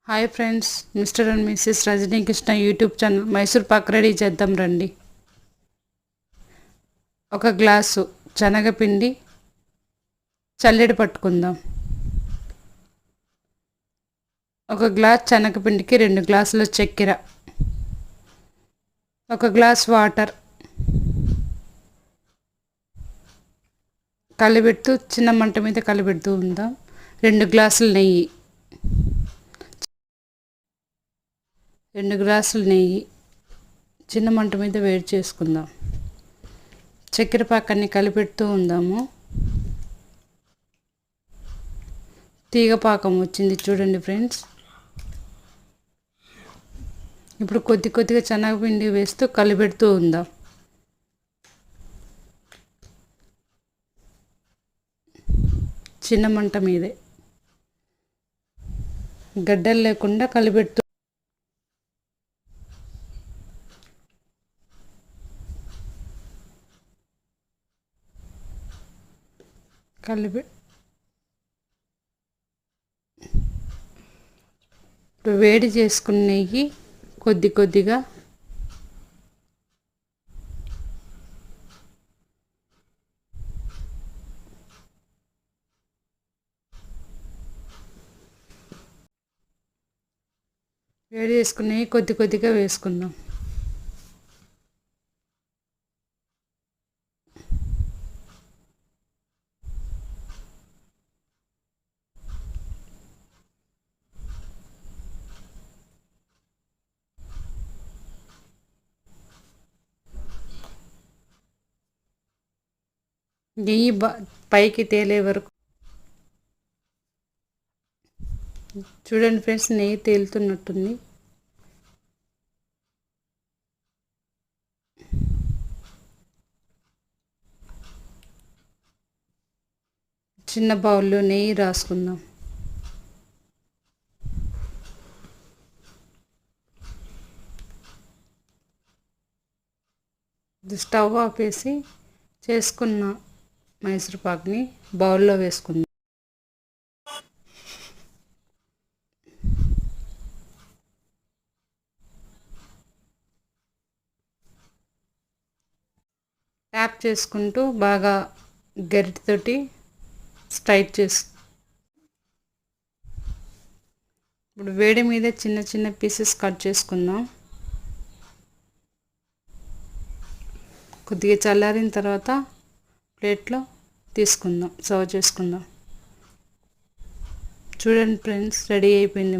Hi friends, mister and missus Rajanikrishna YouTube channel Mysore pak ready చేద్దాం రండి. ఒక గ్లాసు శనగపిండి చల్లెడ పట్టుకుందాం. ఒక గ్లాస్ శనగపిండికి 2 గ్లాసుల చక్కెర, ఒక గ్లాస్ వాటర్ కలిపెడుతూ చిన్న మంట మీద కలిపెడుతూ ఉందాం. 2 గ్లాసుల నెయ్యి, 2 గ్లాసుల నెయ్యి చిన్న మంట మీద వేడి చేసుకుందాం. చక్కెర పాకాన్ని కలిపెడుతూ ఉందాము. తీగ పాకం వచ్చింది చూడండి ఫ్రెండ్స్. ఇప్పుడు కొద్ది కొద్దిగా శనగపిండి వేస్తూ కలిపెడుతూ ఉందాం. చిన్న మంట మీదే గడ్డలు లేకుండా కలిపెడుతూ ఇప్పుడు వేడి చేసుకున్న నెయ్యి కొద్ది కొద్దిగా కొద్ది కొద్దిగా వేసుకుందాం. నెయ్యి పైకి తేలే వరకు చూడండి ఫ్రెండ్స్, నెయ్యి తేలుతున్నట్టుంది. చిన్న బౌల్లో నెయ్యి రాసుకుందాం. స్టవ్ ఆపేసి చేసుకున్న మైసూర్ పాక్ని బౌల్లో వేసుకుందాం. ట్యాప్ చేసుకుంటూ బాగా గరిటెతోటి స్ట్రైట్ చేసి ఇప్పుడు వేడి మీద చిన్న చిన్న పీసెస్ కట్ చేసుకుందాం. కొద్దిగా చల్లారిన తర్వాత ప్లేట్లో తీసుకుందాం, సర్వ్ చేసుకుందాం. చూడండి ఫ్రెండ్స్, రెడీ అయిపోయింది.